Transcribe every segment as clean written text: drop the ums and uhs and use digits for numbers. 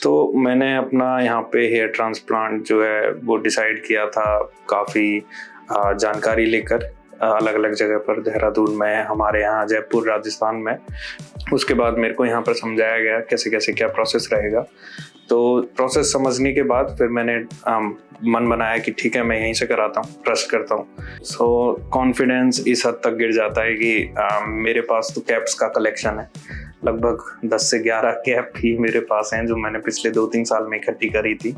तो मैंने अपना यहाँ पे हेयर ट्रांसप्लांट जो है वो डिसाइड किया था काफ़ी जानकारी लेकर अलग अलग जगह पर, देहरादून में, हमारे यहाँ जयपुर राजस्थान में। उसके बाद मेरे को यहाँ पर समझाया गया कैसे कैसे क्या प्रोसेस रहेगा। तो प्रोसेस समझने के बाद फिर मैंने मन बनाया कि ठीक है मैं यहीं से कराता हूँ, ट्रस्ट करता हूँ। सो कॉन्फिडेंस इस हद तक गिर जाता है कि मेरे पास तो कैप्स का कलेक्शन है, लगभग 10 से 11 कैप ही मेरे पास हैं जो मैंने पिछले 2-3 साल में इकट्ठी करी थी।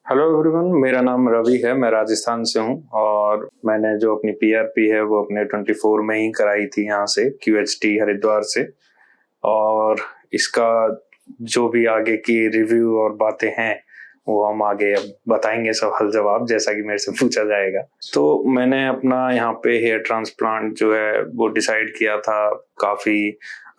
हेलो एवरीवन, मेरा नाम रवि है, मैं राजस्थान से हूँ और मैंने जो अपनी पीआरपी है वो अपने 24 में ही कराई थी यहाँ से QHT हरिद्वार से। और इसका जो भी आगे की रिव्यू और बातें हैं वो हम आगे अब बताएंगे, सवाल जवाब जैसा कि मेरे से पूछा जाएगा। तो मैंने अपना यहाँ पे हेयर ट्रांसप्लांट जो है वो डिसाइड किया था काफ़ी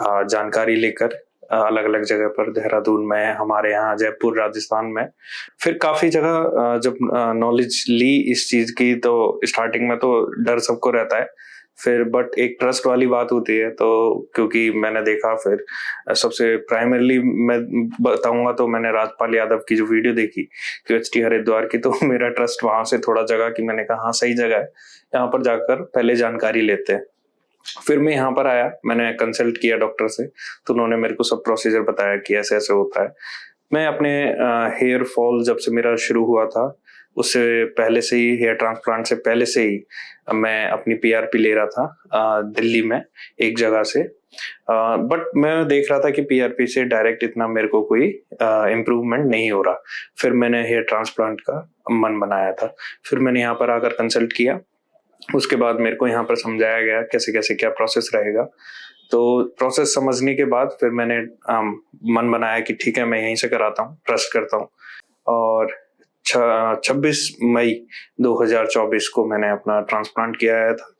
जानकारी लेकर अलग अलग जगह पर, देहरादून में, हमारे यहाँ जयपुर राजस्थान में। फिर काफ़ी जगह जब नॉलेज ली इस चीज़ की तो स्टार्टिंग में तो डर सबको रहता है, फिर बट एक ट्रस्ट वाली बात होती है। तो क्योंकि मैंने देखा, फिर सबसे प्राइमरली मैं बताऊंगा तो मैंने राजपाल यादव की जो वीडियो देखी QHT हरिद्वार की, तो मेरा ट्रस्ट वहां से थोड़ा जगा कि मैंने कहा हाँ सही जगह है, यहाँ पर जाकर पहले जानकारी लेते हैं। फिर मैं यहाँ पर आया, मैंने कंसल्ट किया डॉक्टर से, तो उन्होंने मेरे को सब प्रोसीजर बताया कि ऐसे ऐसे होता है। मैं अपने हेयर फॉल जब से मेरा शुरू हुआ था उससे पहले से ही, हेयर ट्रांसप्लांट से पहले से ही मैं अपनी पीआरपी ले रहा था दिल्ली में एक जगह से। बट मैं देख रहा था कि पीआरपी से डायरेक्ट इतना मेरे को कोई इम्प्रूवमेंट नहीं हो रहा। फिर मैंने हेयर ट्रांसप्लांट का मन बनाया था, फिर मैंने यहाँ पर आकर कंसल्ट किया। उसके बाद मेरे को यहाँ पर समझाया गया कैसे कैसे क्या प्रोसेस रहेगा। तो प्रोसेस समझने के बाद फिर मैंने मन बनाया कि ठीक है मैं यहीं से कराता हूँ, ट्रस्ट करता हूँ। और 26 मई 2024 को मैंने अपना ट्रांसप्लांट किया था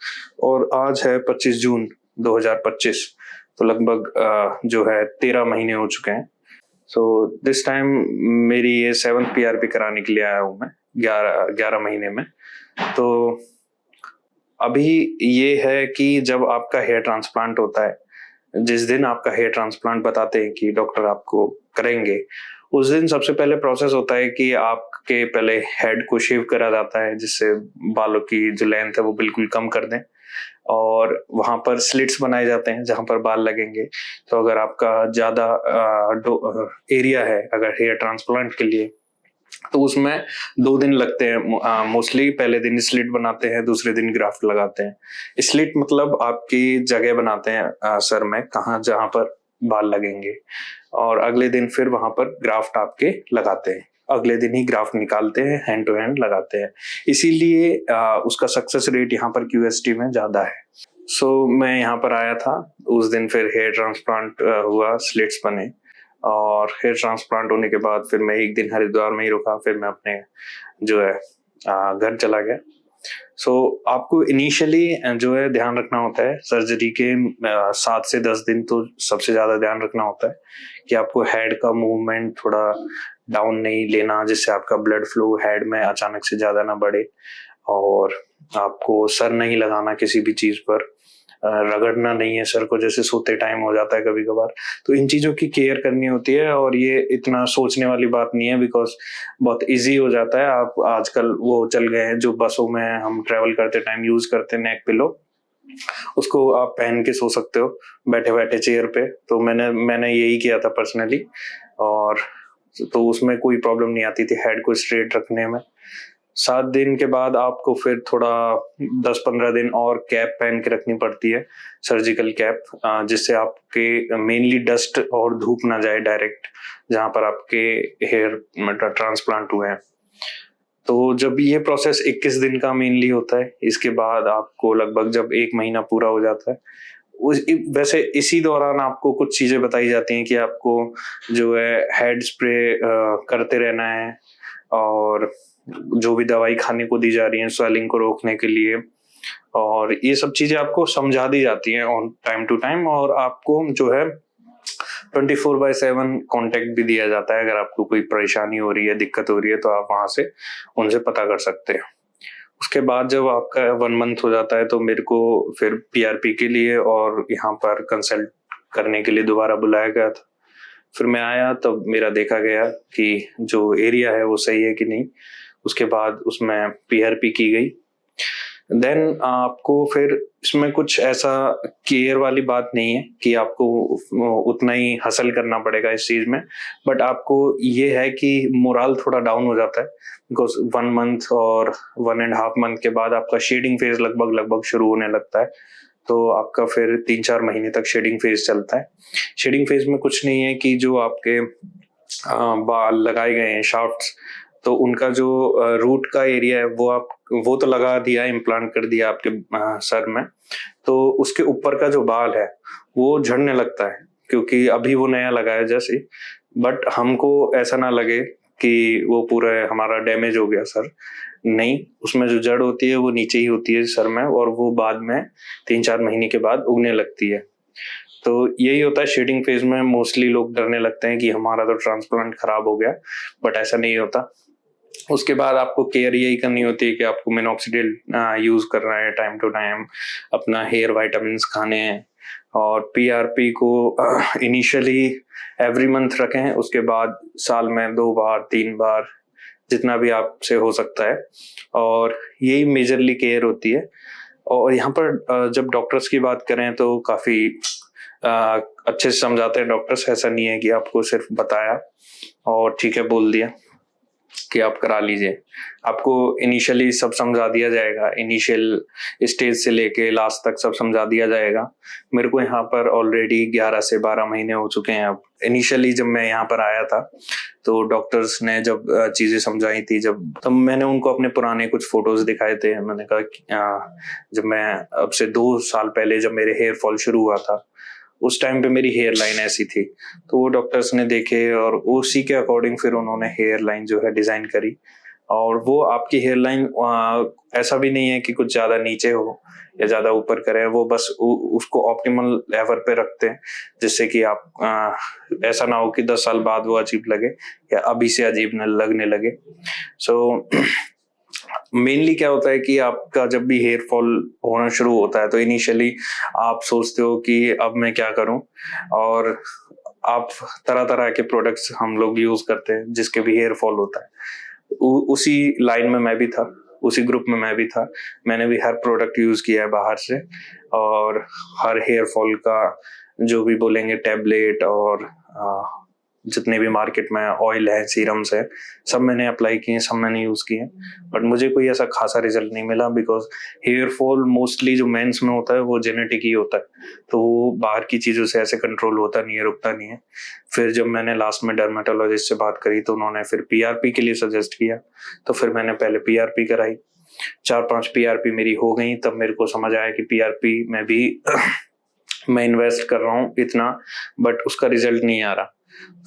और आज है 25 जून 2025, तो लगभग जो है 13 महीने हो चुके हैं। सो दिस टाइम मेरी ये 7th पीआरपी कराने के लिए आया हूँ मैं 11 महीने में। तो अभी ये है कि जब आपका हेयर ट्रांसप्लांट होता है, जिस दिन आपका हेयर ट्रांसप्लांट बताते हैं कि डॉक्टर आपको करेंगे, उस दिन सबसे पहले प्रोसेस होता है कि आपके पहले हेड को शेव करा जाता है, जिससे बालों की जो लेंथ है वो बिल्कुल कम कर दें। और वहां पर स्लिट्स बनाए जाते हैं जहां पर बाल लगेंगे। तो अगर आपका ज्यादा एरिया है अगर हेयर ट्रांसप्लांट के लिए, तो उसमें 2 दिन लगते हैं मोस्टली। पहले दिन स्लिट बनाते हैं, दूसरे दिन ग्राफ्ट लगाते हैं। स्लिट मतलब आपकी जगह बनाते हैं सर में, कहाँ जहां पर बाल लगेंगे, और अगले दिन फिर वहां पर ग्राफ्ट आपके लगाते हैं। अगले दिन ही ग्राफ्ट निकालते हैं, हैंड टू हैंड लगाते हैं। इसीलिए उसका सक्सेस रेट यहाँ पर QHT में ज्यादा है। सो मैं यहाँ पर आया था उस दिन, फिर हेयर ट्रांसप्लांट हुआ, स्लिट्स बने, और हेयर ट्रांसप्लांट होने के बाद फिर मैं एक दिन हरिद्वार में ही रुका। फिर मैं अपने जो है घर चला गया। सो आपको इनिशियली जो है ध्यान रखना होता है सर्जरी के 7 से 10 दिन, तो सबसे ज्यादा ध्यान रखना होता है कि आपको हेड का मूवमेंट थोड़ा डाउन नहीं लेना, जिससे आपका ब्लड फ्लो हेड में अचानक से ज्यादा ना बढ़े। और आपको सर नहीं लगाना किसी भी चीज पर, रगड़ना नहीं है सर को, जैसे सोते टाइम हो जाता है कभी कभार। तो इन चीजों की केयर करनी होती है, और ये इतना सोचने वाली बात नहीं है, बिकॉज बहुत इजी हो जाता है। आप आजकल वो चल गए हैं जो बसों में हम ट्रेवल करते टाइम यूज करते हैं, नेक पिलो, उसको आप पहन के सो सकते हो बैठे बैठे चेयर पे। तो मैंने यही किया था पर्सनली, और तो उसमें कोई प्रॉब्लम नहीं आती थी हेड को स्ट्रेट रखने में। 7 दिन के बाद आपको फिर थोड़ा 10-15 दिन और कैप पहन के रखनी पड़ती है, सर्जिकल कैप, जिससे आपके मेनली डस्ट और धूप ना जाए डायरेक्ट जहां पर आपके हेयर ट्रांसप्लांट हुए हैं। तो जब ये प्रोसेस 21 दिन का मेनली होता है, इसके बाद आपको लगभग जब 1 महीना पूरा हो जाता है, वैसे इसी दौरान आपको कुछ चीजें बताई जाती हैं कि आपको जो है हेड स्प्रे करते रहना है, और जो भी दवाई खाने को दी जा रही है स्वेलिंग को रोकने के लिए, और ये सब चीजें आपको समझा दी जाती हैं ऑन टाइम टू टाइम। और आपको जो है 24/7 कांटेक्ट भी दिया जाता है। अगर आपको कोई परेशानी हो रही है, दिक्कत हो रही है, तो आप वहां से उनसे पता कर सकते हैं। उसके बाद जब आपका 1 मंथ हो जाता है, तो मेरे को फिर पीआरपी के लिए और यहाँ पर कंसल्ट करने के लिए दोबारा बुलाया गया था। फिर मैं आया तब मेरा देखा गया कि जो एरिया है वो सही है कि नहीं। उसके बाद उसमें पीआरपी की गई। देन आपको फिर इसमें कुछ ऐसा केयर वाली बात नहीं है कि आपको उतना ही हसल करना पड़ेगा इस चीज में, बट आपको ये है कि मोरल थोड़ा डाउन हो जाता है, बिकॉज 1 मंथ और 1.5 मंथ के बाद आपका शेडिंग फेज लगभग लगभग शुरू होने लगता है। तो आपका फिर 3-4 महीने तक शेडिंग फेज चलता है। शेडिंग फेज में कुछ नहीं है कि जो आपके बाल लगाए गए हैं शाफ्ट्स, तो उनका जो रूट का एरिया है वो तो लगा दिया, इम्प्लांट कर दिया आपके सर में। तो उसके ऊपर का जो बाल है वो झड़ने लगता है, क्योंकि अभी वो नया लगाया जैसे। बट हमको ऐसा ना लगे कि वो पूरा हमारा डैमेज हो गया सर, नहीं, उसमें जो जड़ होती है वो नीचे ही होती है सर में, और वो बाद में 3-4 महीने के बाद उगने लगती है। तो यही होता है शेडिंग फेज में। मोस्टली लोग डरने लगते हैं कि हमारा तो ट्रांसप्लांट खराब हो गया, बट ऐसा नहीं होता। उसके बाद आपको केयर यही करनी होती है कि आपको मिनॉक्सिडिल यूज करना है टाइम टू टाइम, अपना हेयर वाइटामिन खाने हैं, और पीआरपी को इनिशियली एवरी मंथ रखें। उसके बाद साल में 2 बार 3 बार जितना भी आपसे हो सकता है, और यही मेजरली केयर होती है। और यहाँ पर जब डॉक्टर्स की बात करें तो काफी अच्छे से समझाते हैं डॉक्टर्स। ऐसा नहीं है कि आपको सिर्फ बताया और ठीक है बोल दिया कि आप करा लीजिए। आपको इनिशियली सब समझा दिया जाएगा, इनिशियल स्टेज से लेके लास्ट तक सब समझा दिया जाएगा। मेरे को यहाँ पर ऑलरेडी 11 से 12 महीने हो चुके हैं अब। इनिशियली जब मैं यहाँ पर आया था तो डॉक्टर्स ने जब चीजें समझाई थी, जब तब मैंने उनको अपने पुराने कुछ फोटोज दिखाए थे। मैंने कहा कि जब मैं अब से 2 साल पहले जब मेरे हेयर फॉल शुरू हुआ था, उस टाइम पे मेरी हेयर लाइन ऐसी थी। तो वो डॉक्टर्स ने देखे और उसी के अकॉर्डिंग फिर उन्होंने हेयर लाइन जो है डिजाइन करी। और वो आपकी हेयर लाइन ऐसा भी नहीं है कि कुछ ज्यादा नीचे हो या ज्यादा ऊपर करें, वो बस उसको ऑप्टिमल लेवल पे रखते हैं, जिससे कि आप ऐसा ना हो कि 10 साल बाद वो अजीब लगे या अभी से अजीब न लगने लगे। सो मेनली क्या होता है कि आपका जब भी हेयर फॉल होना शुरू होता है तो इनिशियली आप सोचते हो कि अब मैं क्या करूं, और आप तरह तरह के प्रोडक्ट्स हम लोग यूज करते हैं जिसके भी हेयर फॉल होता है। उसी लाइन में मैं भी था, उसी ग्रुप में मैं भी था। मैंने भी हर प्रोडक्ट यूज किया है बाहर से, और हर हेयर फॉल का जो भी बोलेंगे टैबलेट और जितने भी मार्केट में ऑयल है, सीरम्स है, सब मैंने अप्लाई किए, सब मैंने यूज किए। बट मुझे कोई ऐसा खासा रिजल्ट नहीं मिला, बिकॉज हेयर फॉल मोस्टली जो मेंस में होता है वो जेनेटिक ही होता है, तो वो बाहर की चीजों से ऐसे कंट्रोल होता नहीं है, रुकता नहीं है। फिर जब मैंने लास्ट में डर्मेटोलॉजिस्ट से बात करी तो उन्होंने फिर पीआरपी के लिए सजेस्ट किया, तो फिर मैंने पहले पीआरपी कराई। 4-5 पीआरपी मेरी हो गई, तब मेरे को समझ आया कि पीआरपी में भी मैं इन्वेस्ट कर रहा हूँ इतना, बट उसका रिजल्ट नहीं आ रहा।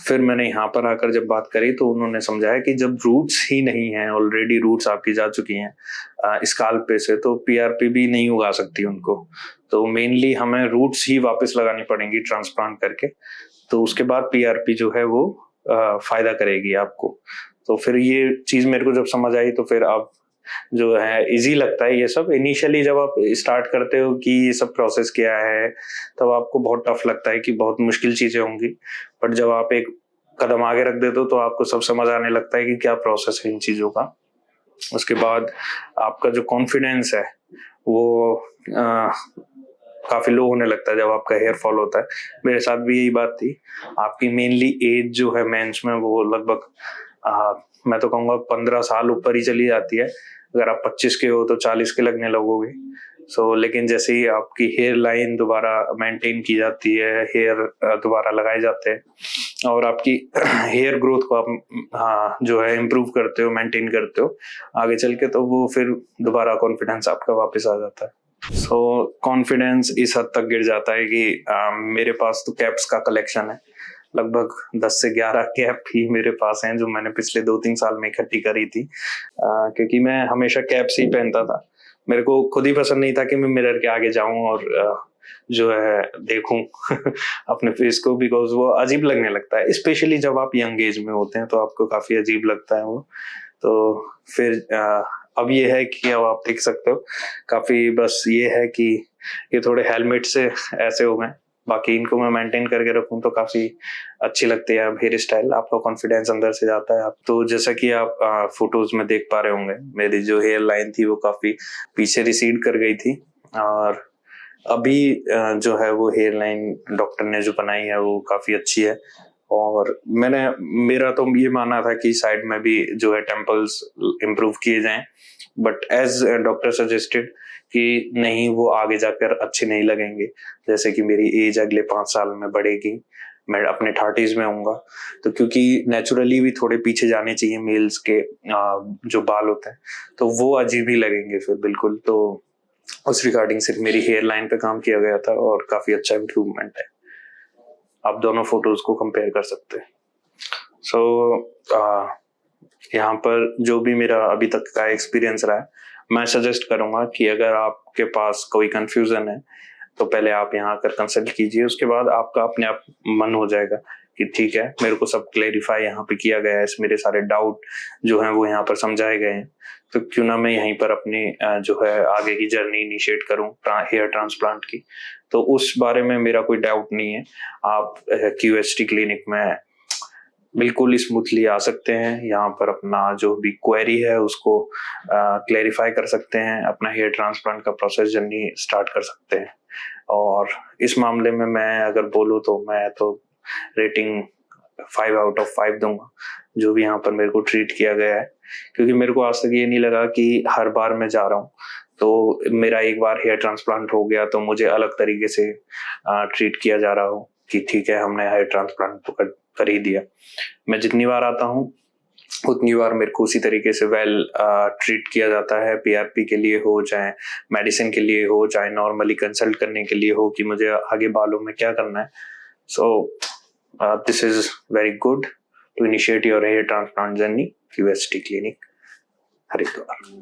फिर मैंने यहाँ पर आकर जब बात करी तो उन्होंने समझाया कि जब रूट्स ही नहीं है, ऑलरेडी रूट्स आपकी जा चुकी हैं स्काल्प पे से, तो पीआरपी भी नहीं उगा सकती उनको। तो मेनली हमें रूट्स ही वापस लगानी पड़ेंगी ट्रांसप्लांट करके, तो उसके बाद पीआरपी जो है वो फायदा करेगी आपको। तो फिर ये चीज मेरे को जब समझ आई तो फिर अब जो है इजी लगता है ये सब। इनिशियली जब आप स्टार्ट करते हो कि ये सब प्रोसेस क्या है, तब आपको बहुत टफ लगता है कि बहुत मुश्किल चीजें होंगी, बट जब आप एक कदम आगे रख देते हो तो आपको सब समझ आने लगता है कि क्या प्रोसेस है इन चीजों का। उसके बाद आपका जो कॉन्फिडेंस है वो काफी लो होने लगता है जब आपका हेयर फॉल होता है। मेरे साथ भी यही बात थी। आपकी मेनली एज जो है मेंस में वो लगभग मैं तो कहूंगा 15 साल ऊपर ही चली जाती है। अगर आप 25 के हो तो 40 के लगने लगोगे। लेकिन जैसे ही आपकी हेयर लाइन दोबारा मेंटेन की जाती है, हेयर दोबारा लगाए जाते हैं और आपकी हेयर ग्रोथ को आप जो है इम्प्रूव करते हो, मेंटेन करते हो आगे चल के, तो वो फिर दोबारा कॉन्फिडेंस आपका वापस आ जाता है। कॉन्फिडेंस इस हद तक गिर जाता है कि मेरे पास तो कैप्स का कलेक्शन है। लगभग 10 से 11 कैप ही मेरे पास हैं जो मैंने पिछले 2-3 साल में इकट्ठी करी थी, क्योंकि मैं हमेशा कैप्स ही पहनता था। मेरे को खुद ही पसंद नहीं था कि मैं मिरर के आगे जाऊं और जो है देखूं अपने फेस को, बिकॉज वो अजीब लगने लगता है, स्पेशली जब आप यंग एज में होते हैं तो आपको काफी अजीब लगता है वो। तो फिर अब ये है कि अब आप देख सकते हो काफी, बस ये है कि ये थोड़े हेलमेट से ऐसे हो गए, बाकी इनको मैं मेंटेन करके रखूं तो काफी अच्छी लगती है हेयर स्टाइल, आपका कॉन्फिडेंस अंदर से जाता है। आप तो जैसा कि आप फोटोज में देख पा रहे होंगे, मेरी जो हेयर लाइन थी वो काफी पीछे रिसीड कर गई थी, और अभी जो है वो हेयर लाइन डॉक्टर ने जो बनाई है वो काफी अच्छी है। और मेरा तो ये मानना था कि साइड में भी जो है टेम्पल्स इम्प्रूव किए जाएं, बट एज डॉक्टर सजेस्टेड कि नहीं, वो आगे जाकर अच्छे नहीं लगेंगे। जैसे कि मेरी एज अगले 5 साल में बढ़ेगी, मैं अपने 30s में आऊंगा, तो क्योंकि नेचुरली भी थोड़े पीछे जाने चाहिए मेल्स के जो बाल होते हैं, तो वो अजीब ही लगेंगे फिर बिल्कुल। तो उस रिगार्डिंग सिर्फ मेरी हेयर लाइन पे काम किया गया था और काफी अच्छा इम्प्रूवमेंट है। आप दोनों फोटोज को कंपेयर कर सकते हैं। यहाँ पर जो भी मेरा अभी तक का एक्सपीरियंस रहा है, मैं सजेस्ट करूंगा कि अगर आपके पास कोई कंफ्यूजन है तो पहले आप यहाँ आकर कंसल्ट कीजिए, उसके बाद आपका अपने आप मन हो जाएगा कि ठीक है, मेरे को सब क्लेरिफाई यहाँ पे किया गया है, मेरे सारे डाउट जो हैं वो यहाँ पर समझाए गए हैं, तो क्यों ना मैं यहीं पर अपनी जो है आगे की जर्नी इनिशिएट करूँ हेयर ट्रांसप्लांट की। तो उस बारे में मेरा कोई डाउट नहीं है। आप QHT क्लिनिक में बिल्कुल स्मूथली आ सकते हैं, यहाँ पर अपना जो भी क्वेरी है उसको क्लेरिफाई कर सकते हैं, अपना हेयर ट्रांसप्लांट का प्रोसेस जर्नी स्टार्ट कर सकते हैं। और इस मामले में मैं अगर बोलूँ तो मैं तो रेटिंग 5 आउट ऑफ 5 दूंगा, जो भी यहाँ पर मेरे को ट्रीट किया गया है, क्योंकि मेरे को आज तक ये नहीं लगा कि हर बार मैं जा रहा हूँ तो मेरा एक बार हेयर ट्रांसप्लांट हो गया तो मुझे अलग तरीके से ट्रीट किया जा रहा हो कि ठीक है, हमने हेयर ट्रांसप्लांट तो कर ही दिया। मैं जितनी बार आता हूँ उतनी बार मेरे को उसी तरीके से वेल ट्रीट किया जाता है, PRP के लिए हो, चाहे मेडिसिन के लिए हो, चाहे नॉर्मली कंसल्ट करने के लिए हो कि मुझे आगे बालों में क्या करना है। So this is very good to initiate your hair transplant journey, QHT clinic Haridwar.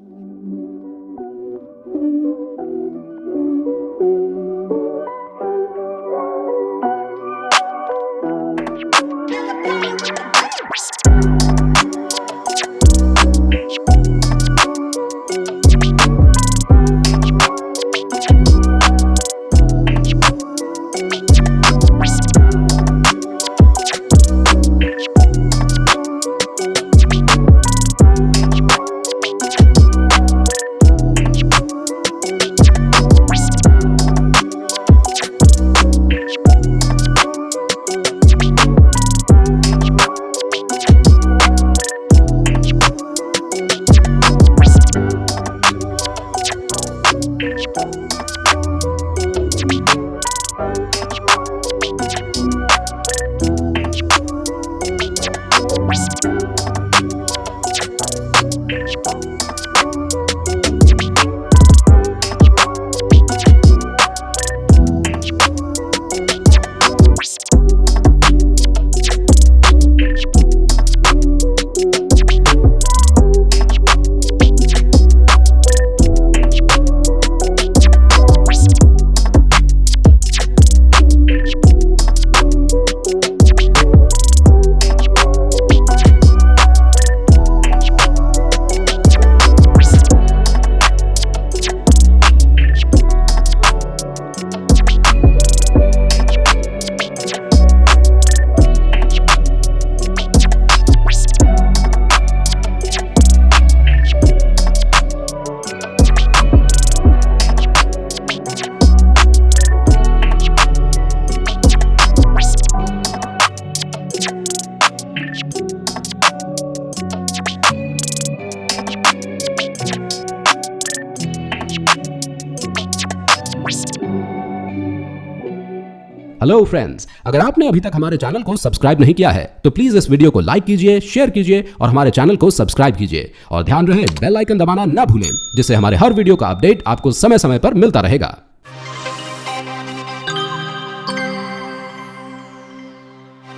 Hello friends, अगर आपने अभी तक हमारे चैनल को सब्सक्राइब नहीं किया है तो प्लीज इस वीडियो को लाइक कीजिए, शेयर कीजिए और हमारे चैनल को सब्सक्राइब कीजिए। और ध्यान रहे बेल आइकन दबाना ना भूलें, जिससे हमारे हर वीडियो का अपडेट आपको समय समय पर मिलता रहेगा।